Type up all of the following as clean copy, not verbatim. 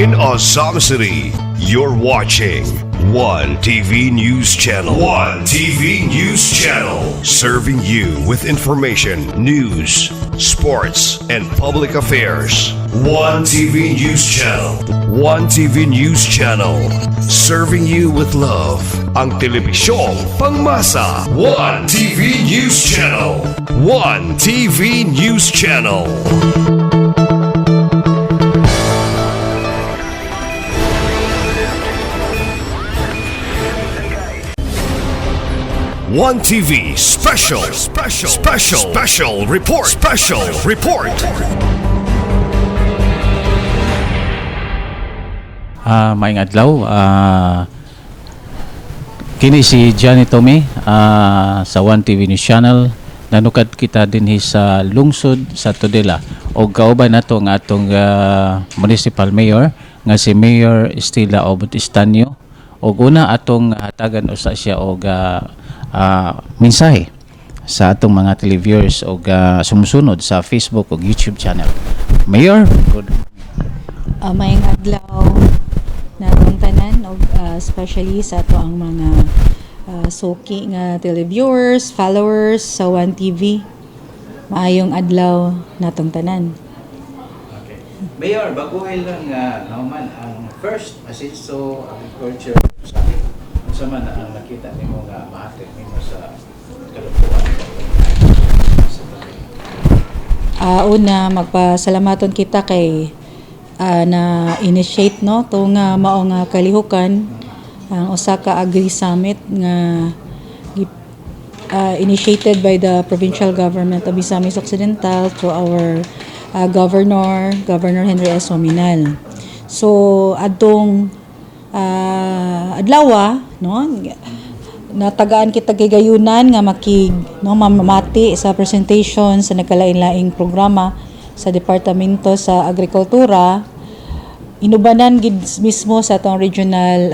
in Azam City. You're watching One TV News Channel. One TV News Channel. Serving you with information, news, sports, and public affairs. One TV News Channel. One TV News Channel. Serving you with love. Ang telebisyong pangmasa. One TV News Channel. One TV News Channel. One TV special report. Maayong adlaw. Kini si Johnny Tome sa One TV News Channel. Nanukad kita dinhi sa lungsod sa Tudela o kauban nato nga atong municipal mayor nga si Mayor Estela Obot Estanio o una atong hatagan usa siya og mensahe sa atong mga televiewers o sumusunod sa Facebook o YouTube channel. Mayor, good. Mayang adlaw natong tanan og especially sa ato ang mga suki nga televiewers, followers sa One TV. Maayong adlaw natong tanan. Okay. Mayor, baguhin lang naman ang first Asisto Agriculture Summit. Unsa man ang nakita nimo nga mahatid nimo sa kalupuan? Una magpasalamaton kita kay na initiate no to nga mao nga kalihukan ang usa ka Agri Summit nga initiated by the provincial government of Misamis Occidental through our Governor Henry S. Hominal. So adtong adlaw no natagaan kita kay gayunan nga mamati sa presentation sa nagkalain-laing programa sa Departamento sa Agrikultura. Inubanan gid mismo sa atong regional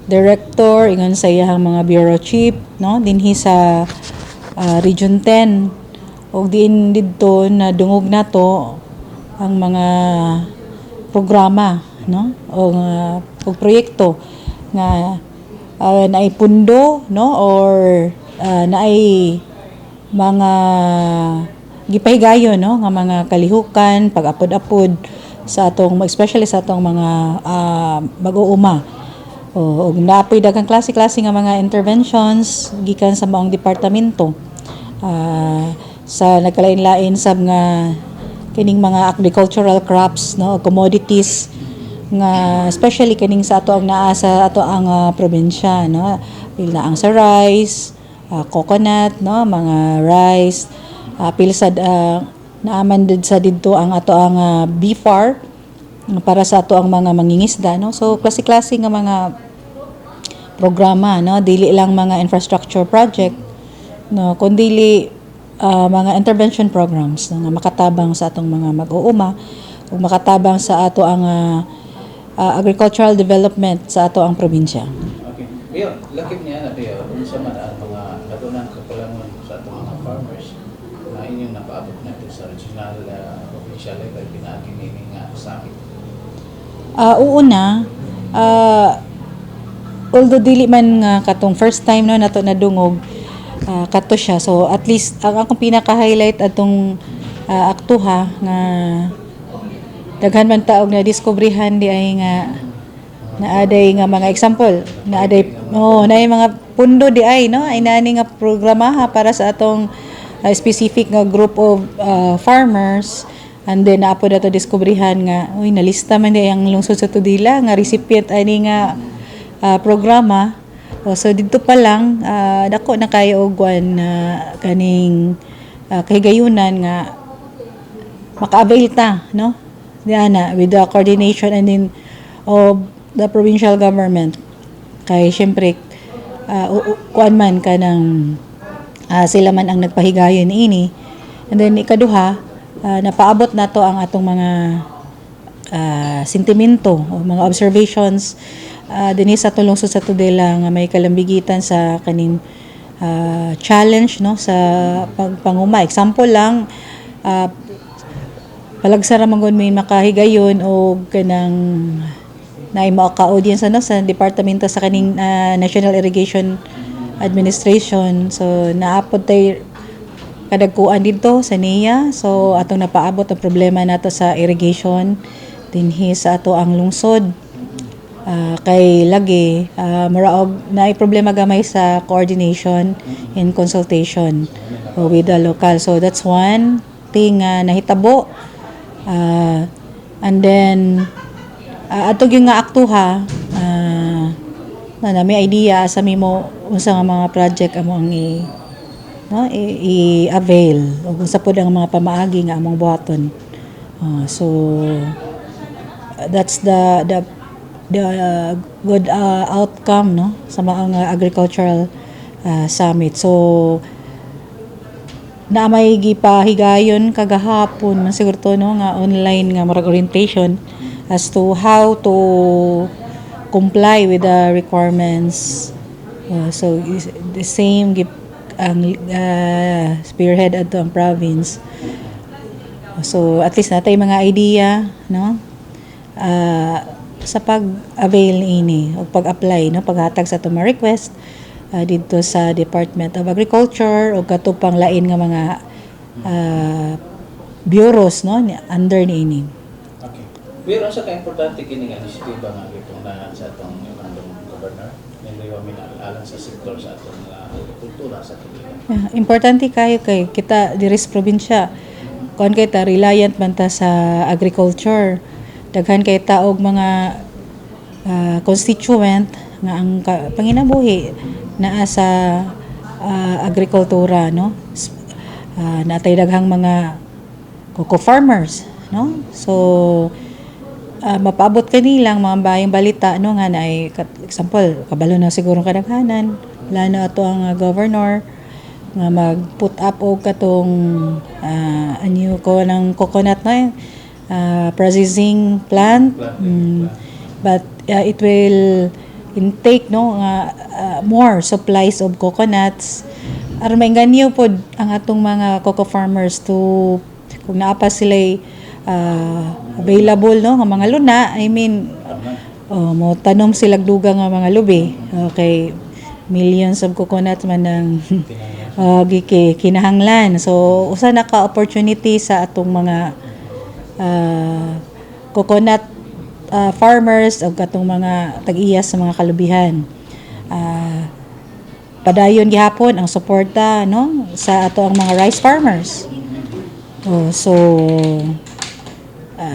director ingon sa iyang mga bureau chief no dinhi sa Region 10 og diin didto na dungog nato ang mga programa no o proyekto nga naipundo no or naay mga gipahigayon no nga mga kalihukan pag-apod-apod sa atong especially sa atong mga mag-uuma og napoy daghang klase nga mga interventions gikan sa maong departamento sa nagkalain-lain sab nga kining mga agricultural crops no commodities nga especially kining sa ato ang naa sa ato ang probinsya no pila ang sa rice, coconut no mga rice pila sa naaman did sa didto ang ato ang BFAR para sa ato ang mga mangingisda no so klase-klase nga mga programa no dili lang mga infrastructure project no kundi mga intervention programs nga makatabang sa atong mga mag-uuma ug makatabang sa ato ang agricultural development sa ato ang probinsya. Okay. Mayor, lakip niya na tayo unsa man ang mga katunan kakulangon sa atong mga farmers na inyong napaabot natin sa regional provincial level pinagi nini nga summit. Una although dili man nga katong first time no nato nadungog kato siya so at least ang akong pinaka-highlight atong aktuha nga daghan man taog na diskubrihan di ay nga naaday nga mga example naaday naay mga pundo di ay no ay nani nga programa para sa atong specific nga group of farmers and then naapo dato diskubrihan nga nalista man di ang lungsod sa Tudela nga recipient ani nga programa. So dito pa lang dako na kayo og kaning kahigayunan nga maka-avail ta no diana with the coordination and then of the provincial government kay syempre kuan man kanang sila man ang nagpahigayon ini and then ikaduha napaabot nato ang atong mga sentimento o mga observations dinhi sa lungsod sa Tudela nga may kalambigitan sa kaning challenge no sa pagpanguma. Example lang palagsara man gud may makahigayon o kanang na maka-audience sa departamento sa kaning National Irrigation Administration. So naapod tay kadagkuan dito sa NIA. So atong napaabot ang problema nato sa irrigation dinhi sa ato ang lungsod. Kay lagi muraog na problema gamay sa coordination and consultation with the local. So that's one thing nahitabo. And then atog yung nga aktuha na may idea sa mimo unsa nga mga project among i-avail o unsa pod ang mga pamaagi nga among buhaton. So that's the good outcome sa mga agricultural summit. So na may gipahigayon kagahapon siguro to nga online nga murag orientation as to how to comply with the requirements. So the same ang spearhead ato ang province. So at least natay mga idea sa pag-avail ini o pag-apply paghatag sa ato mga request dito sa Department of Agriculture o katupang lain nga mga bureaus under niini. Okay. Pero sa ka-importante kini nga initiative nga itong na sa atong governor, hindi wa alang sa sektor sa atong agrikultura sa Pilipinas. Importante kayo kay kita diri sa probinsya. Kuan kay ta reliant man ta sa agriculture. Daghan kay ta og mga constituent nga ang panginabuhi naa sa agrikultura natay daghang mga cocoa farmers so mapaabot kanilang mga bayang balita nga naay example kabalo na siguro kadaghanan lalo ato ang governor nga mag-put up og katong anyo ko ng coconut processing plant. But it will intake more supplies of coconuts aron mainganyo pod ang atong mga cocoa farmers to kung naa pa sila available nga mga luna, I mean mo tanom sila dugang nga mga lubi. Okay, millions of coconuts man ang kinahanglan. So usa na ka opportunity sa atong mga coconut farmers o katong mga tag-iya sa mga kalubihan. Padayon gihapon ang suporta sa ato ang mga rice farmers. So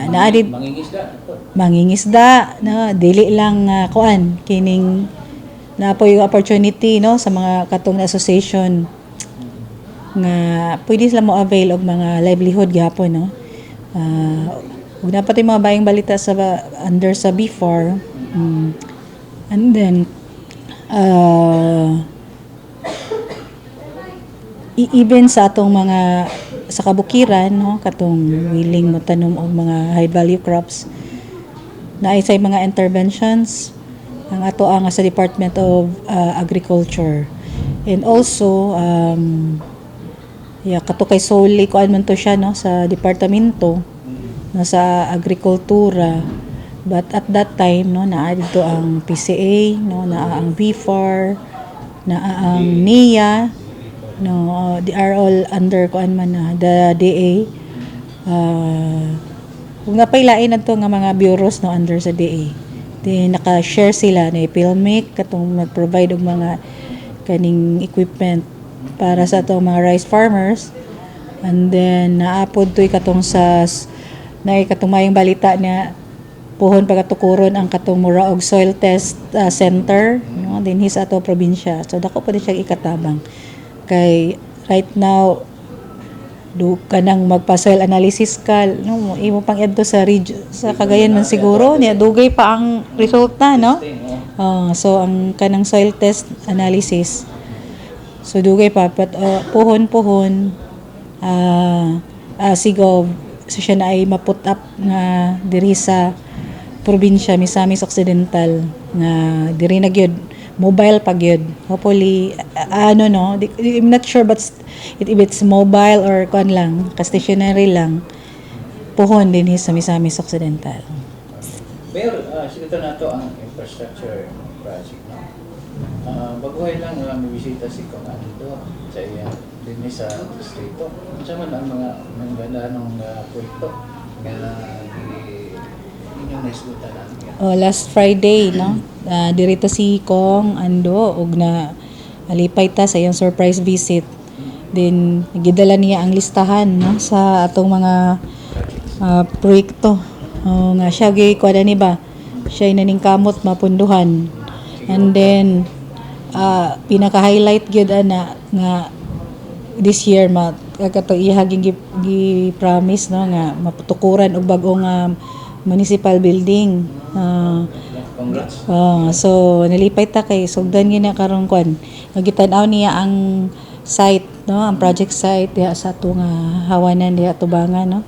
naadid mangingisda dili lang kuan kining napo yung opportunity sa mga katong association nga pwede sila mo avail og mga livelihood gihapon ug dapat yung mga bayang balita sa under sa B4 and then even sa atong mga sa kabukiran katong willing mo tanom og mga high value crops na isa mga interventions ang ato ang sa Department of Agriculture and also kato kay solely kuan man to siya sa departamento sa agrikultura but at that time naa dito ang PCA naa ang BFAR naa ang NIA they are all under kuan man the DA kung napailain adto nga mga bureaus under sa DA then naka-share sila na Pilmic katong mag-provide og mga kaning equipment para sa atong mga rice farmers and then naapod toy katong sa katong mayong balita na puhon pagatukuron ang katong mura og soil test center dinhi sa ato probinsya so dako pa siya ikatabang kay right now kanang magpa-soil analysis imo pang adto sa sa Cagayan man siguro niya dugay pa ang resulta so ang kanang soil test analysis so dugay pa but puhon sigov so siya na ay maput up nga diri sa probinsya Misamis Occidental nga diri na gyud mobile pa gyud hopefully I'm not sure but if it's mobile or kuan lang stationary lang puhon din sa Misamis Occidental. Mayor, siguro na to ang infrastructure project, no? Baguhay lang may bisita si Kong Ando sa iya din sa distrito. Sa man ang mga ganda ng proyekto nga inyong naisgutan natin. Last Friday, no? Dirito si Kong Ando ug na alipay ta sa iyang surprise visit. Then gidala niya ang listahan, no, sa atong mga proyekto. Nga siya gi kuha ni ba? Siya naning kamot mapunduhan. And then pinaka-highlight gyud ana nga this year kato iha gi promise, no, nga maputukuran og bag-ong municipal building. Congrats. So nalipay ta kay sugdan gina karon kwan. Magitanaw niya ang site, no, ang project site diha sa atong hawanan diha Tubangan, no.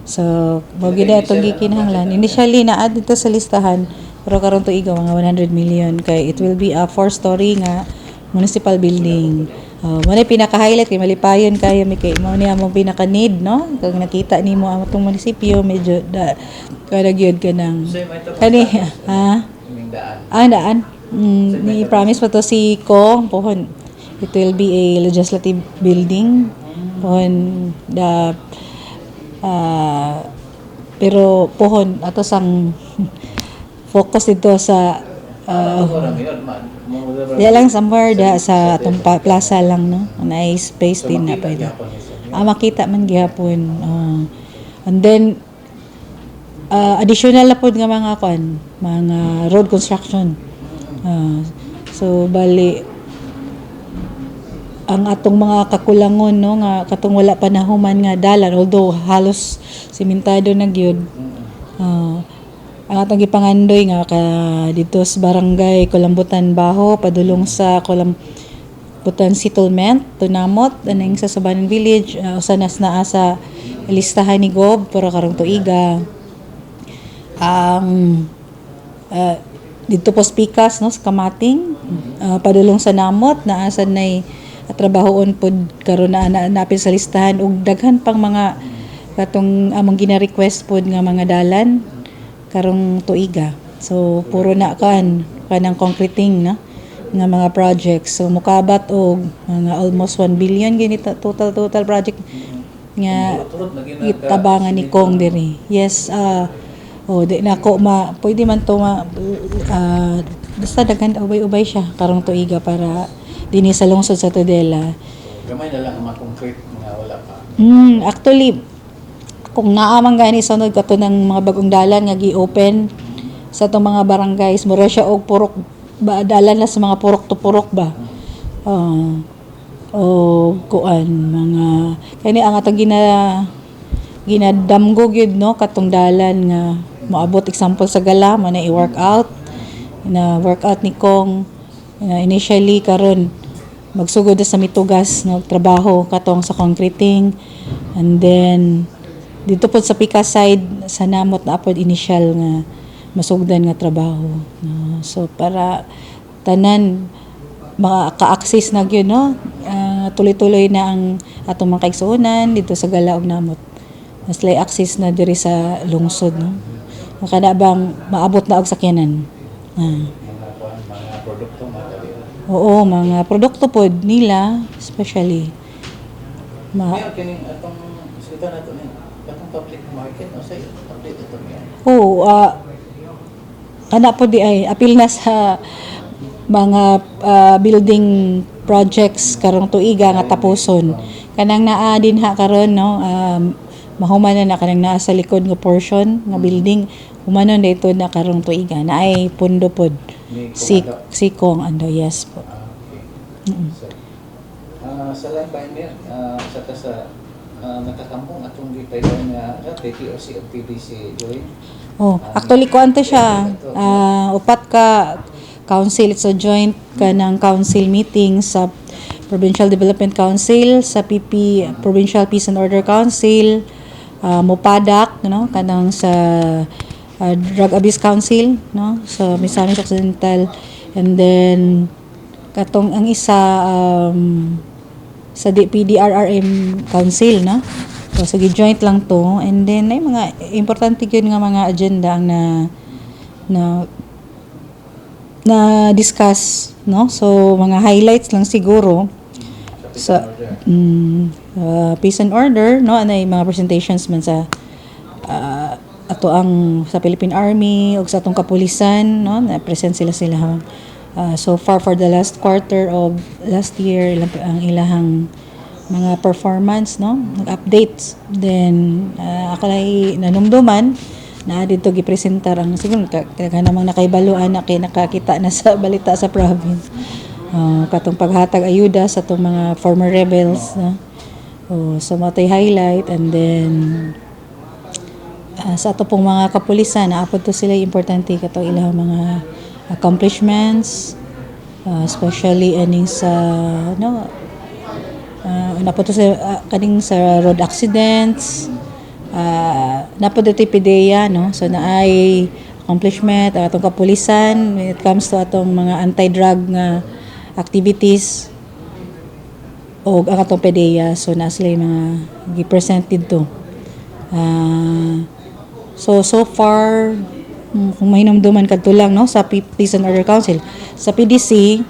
So mo gid atong gikinahanglan. Initially naa dito sa listahan pero karon tuiga mga 100 million kay it will be a 4-story nga municipal building. Mo pinaka-highlight kay malipayon kayo mi kay mo ni among pinaka-need, no. Kag nakita nimo ang atong munisipyo medyo kada gyud kanang kani daan. Ni promise pa to si Kong pohon. It will be a legislative building pohon pero pohon ato sang focus dito sa di lang somewhere sa atong plaza lang, no, na space din na pwede makita man gihapon. And then additional na po nga mga road construction. So bali ang atong mga kakulangon, no, nga katong wala pa nahuman nga dalan although halos simentado na gyud. Ang atong gipangandoy nga dito sa barangay Kulambutan Baho padulong sa Kulambutan Settlement Tunamot aning sa Sabanan Village usanas naa sa listahan ni Gob pero karong tuiga. Dito po Pikas, no, sa Kamating padulong sa Namot naa sa nay trabahoon pod karon na napil sa listahan ug daghan pang mga katong among gina-request pod nga mga dalan karong tuiga. So puro na kanang concreting, na nga mga projects. So mukabat og mga almost 1 billion gini total project nga itabangan ni Kong diri. Yes, di nako pwede man to basta daghan ubay-ubay siya karong tuiga para dinhi sa lungsod sa Tudela. Gamay na lang ang concrete nga wala pa. Actually kung naa man gani sunod kato ng mga bagong dalan nga gi-open sa itong mga barangays mura siya og purok ba dalan na sa mga purok to purok ba. Kuan mga kani ang atong ginadamgo gyud, no, katong dalan nga moabot example sa Gala man na i-workout ni Kong initially karon magsugod sa mitugas no trabaho katong sa concreting, and then dito po sa Pikas side sa Namot na apod initial nga masugdan nga trabaho, no? So para tanan maka-access na gyud, no, tuloy-tuloy na ang atong mga kaigsuonan dito sa Gala ug Namot. Mas lay access na diri sa lungsod, no. Kada bang maabot na og sakyanan. Mga produkto Oo, mga produkto pod nila especially. Mayor kining atong sita nato ni atong public market o say update ito niya. Ana po di ay apil na sa mga building projects karong tuiga nga tapuson. Kanang naa din karon, no, mahuman na kanang naa sa likod nga portion nga building humanon dito na karong tuiga na ay pundo pod si Kong Ando, yes po. Sa lang ba Mayor sa nakakampong atong gitaydan nga PTOC o PDC join. Actually kuan to siya. Upat ka council, it's a joint kanang council meeting sa Provincial Development Council, sa PP Provincial Peace and Order Council, Mopadak, no, kanang sa Drug Abuse Council, no, sa Misamis Occidental, and then katong ang isa sa PDRRM Council, no, So sige, joint lang to. And then ay mga importante gyud nga mga agenda ang na discuss, no? So mga highlights lang siguro sa peace and order, no? Anay mga presentations man sa ato ang sa Philippine Army ug sa atong kapulisan, no? Na present sila so far for the last quarter of last year ang ilahang mga performance, no? Nag-updates. Then akalay nanumduman na dito gipresentar ang siguro namang nakaibaluan na kay nakakita na sa balita sa province. Katong paghatag ayuda sa atong mga former rebels, no? So matay highlight. And then sa ato pong mga kapulisan naapod to sila importante katong ilang mga accomplishments, especially aning sa napod to sa kaning sa road accidents, napod ito PDEA, no? So naay accomplishment atong kapulisan when it comes to atong mga anti-drug nga activities o ang atong PDEA. So na sila yung mga gi-presented to. So far kung mahinumduman kadto lang, no, sa Peace and Order Council, sa PDC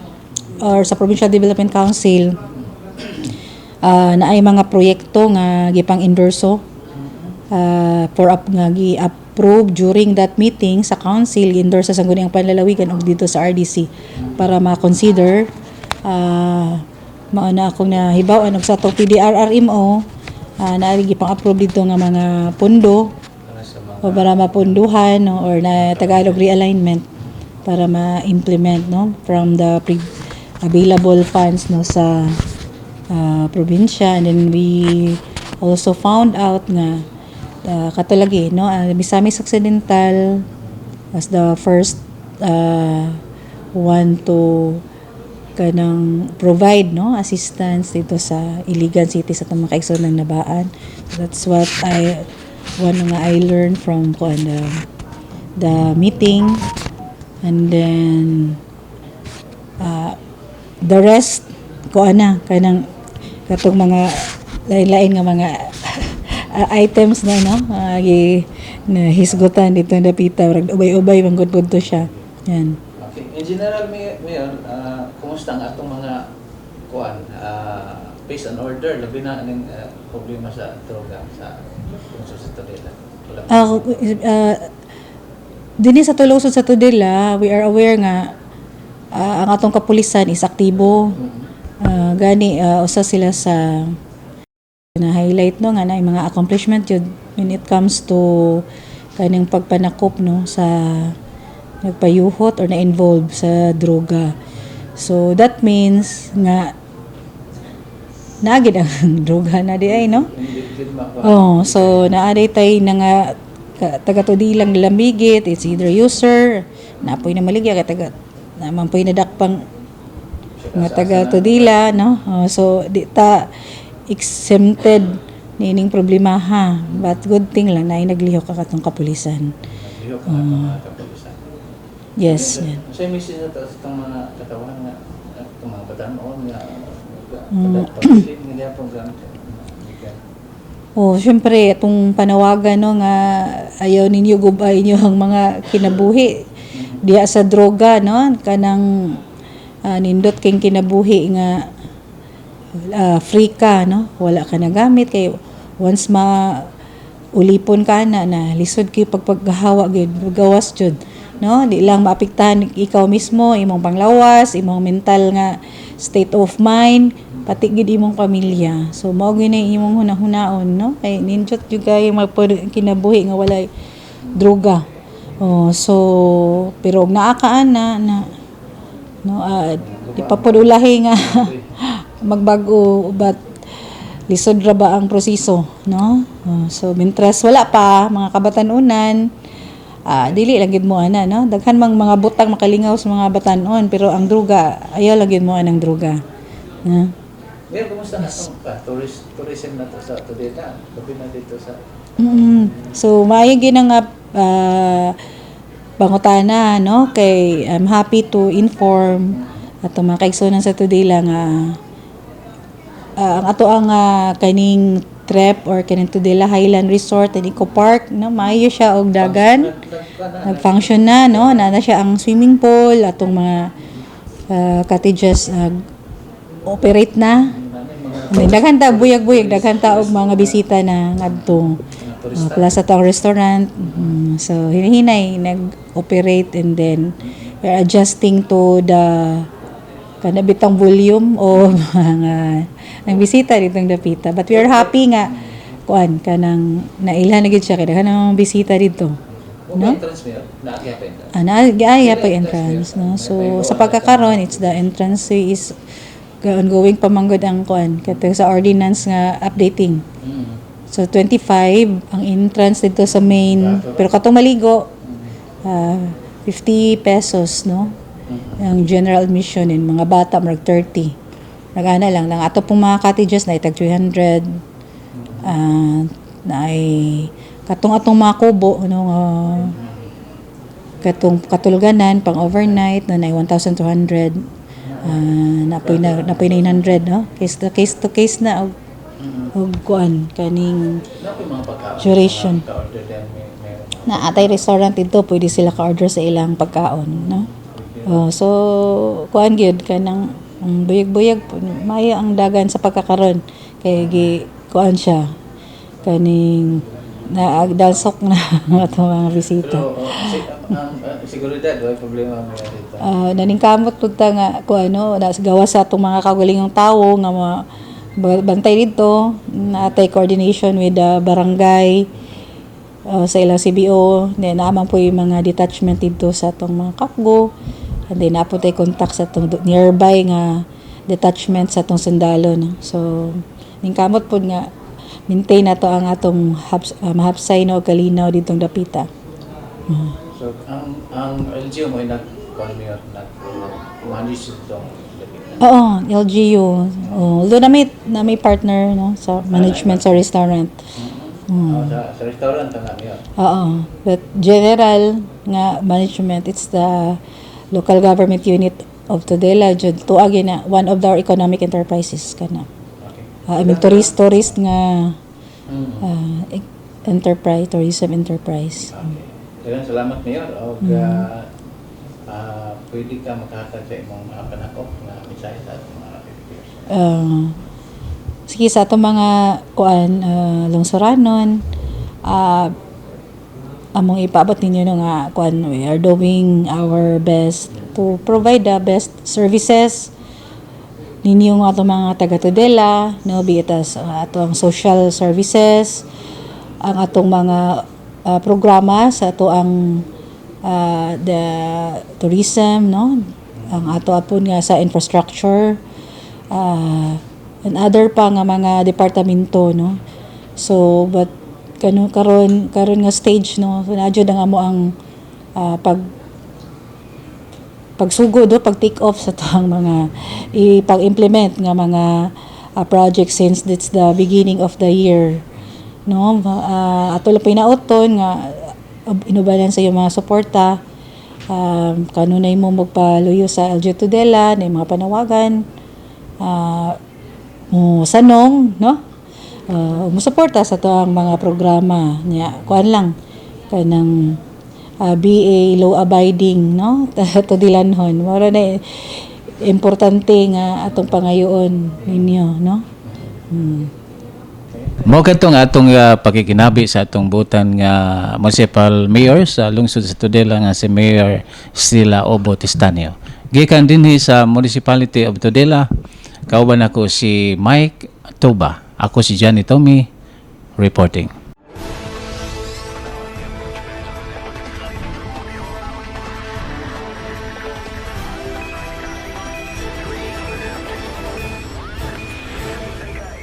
or sa Provincial Development Council, naay mga proyekto nga gipang endorso nga gi-approve during that meeting sa council, gi-endorse sa sangguniang panlalawigan og dito sa RDC para ma-consider. Mauna akong nahibaw og sa atong PDRRMO naay gipang approve dito nga mga pondo o para mapunduhan, no, or na Tagalog realignment para ma-implement, no, from the available funds, no, sa probinsya. And then we also found out nga katulagi, no, Misamis Occidental was the first one to kanang provide, no, assistance dito sa Iligan City sa itong mga kaigsoon ng Nabaan. That's what I learned from the meeting. And then the rest kanang katong mga lain-lain nga mga items na, no, na hisgutan dito na pita, ubay-ubay manggod to siya. Yan. Okay. In general, Mayor, kumusta ang atong mga peace and order, labi na ng problema sa droga sa Tudela? Dinhi sa tulusod sa Tudela, we are aware nga ang atong kapulisan is aktibo. Gani usa sila sa na highlight, no, nga na mga accomplishment yun when it comes to kaning pagpanakop, no, sa nagpayuhot or na-involve sa droga. So that means nga naagid ang droga na di ay, no? So naaday tay na nga taga-Tudilang lamigit, it's either user, napoy na maligya taga naman poy nadakpang nga taga-Tudila, no? So di ta exempted nining problema, ha, but good thing lang na naglihok ka katong kapulisan. Yes. So yung message na itong mga katawan nga, itong mga batanon nga, syempre itong panawagan, no, nga ayaw ninyo gubay nyo ang mga kinabuhi diya sa droga, no, kanang nindot kayong kinabuhi nga free ka, no, wala ka na gamit kay once ulipon ka na lisod kay pagpaghawa gyud gawas jud, no, di lang maapektahan ikaw mismo, imong panglawas, imong mental nga state of mind, pati gid imong pamilya. So mao gyud na imong hunahunaon, no, kay ninjot jud kay kinabuhi nga walay droga. So pero og naa ka na no, di pa pud ulahi nga magbago, but lisod ra ba ang proseso, no? So mintras wala pa mga kabatanunan, dili lang gid mo ana, no, daghan mang mga butang makalingaw sa mga batanon, pero ang droga ayaw lang gid mo anang droga, no? Ngayon, kumusta na itong tourism na to sa Tudela? Labi na dito sa... So maayo gid nga pangutana, no, kay I'm happy to inform ato mga kaigsunan sa Tudela nga ang ato ang kaning trip or kaning Tudela Highland Resort and Eco Park, no, maayo siya og dagan. Nag-function na, no, na siya ang swimming pool, atong mga cottages operate na. And daghan ta buyag-buyag, daghan ta og mga bisita na ngadtong plus atong restaurant. So hinahinay nag-operate and then we're adjusting to the kanabitang volume o mga ng bisita ditong dapita. But we are happy nga kuan kanang nailhan na gid siya kay daghan ang bisita dito. No? Entrance mayor, naakyat pa yun. Naagaya pa entrance, no? So sa pagkakaroon, it's the entrance is ongoing pamanggod ang kuan katong sa ordinance nga updating. So 25 ang entrance dito sa main, pero katong maligo 50 pesos, no? Ang general admission in mga bata marag 30. Nagana lang ato pong mga cottages na itag 300 na ay atong mga kubo ano katong katuluganan pang overnight na 1,200 napoy 900, no? Case to case na og kuan kaning duration na atay restaurant dito pwede sila ka-order sa ilang pagkaon, no? So kuan gyud kanang buyag-buyag maayo ang dagan sa pagkakaron kay kuan siya kaning naagdalsok na ato mga bisita. Seguridad, wala problema mo dito. Naningkamot pud ta nga kuano gawa sa atong mga kagalingong tawo nga bantay dito natay coordination with the barangay sa ilang CBO, then naman po yung mga detachment dito sa atong mga kapgo. And then napo tay contact sa atong nearby nga detachment sa atong sundalo, no? So ningkamot pud nga maintain nato ang atong mahapsay no kalinaw ditong dapita. So ang LGU mo ay nag-manage itong dapita. Oo, LGU. Although na may partner, no, sa management sa restaurant. Sa restaurant ang yun. Oo. But general nga management, it's the local government unit of Tudela jud tuag na one of our economic enterprises kana. Okay. I mean tourist nga enterprise, tourism enterprise. Okay. Salamat Mayor og pwede ka makahatag sa imong panakop na mensahe sa ating mga viewers. Sige sa atong mga kuan lungsuranon among ipaabot ninyo no nga kuan we are doing our best to provide the best services ninyo nga atong mga taga Tudela, no, be it as atong social services, ang atong mga programa sa ato ang the tourism, no, ang ato apon nga sa infrastructure and other pa nga mga departamento, no. So but karon nga stage, no, nadyo ang amo ang pagsugod o pag take off sa tang mga ipag-implement nga mga project since it's the beginning of the year, no. Ato lang pinauton nga inubanan sa yung mga suporta kanunay mo magpaluyo sa LGU Tudela na mga panawagan sanong, no, musuporta sa to ang mga programa niya kuan lang kanang BA law abiding, no, Tudilanhon mora na importante nga atong pangayoon ninyo, no. Mo katong atong pakikinabi sa atong butan nga municipal mayor sa lungsod sa Tudela nga si Mayor Stella Obo Tistanio. Gikan dinhi sa Municipality of Tudela. Kauban ako si Mike Toba. Ako si Johnny Tommy reporting.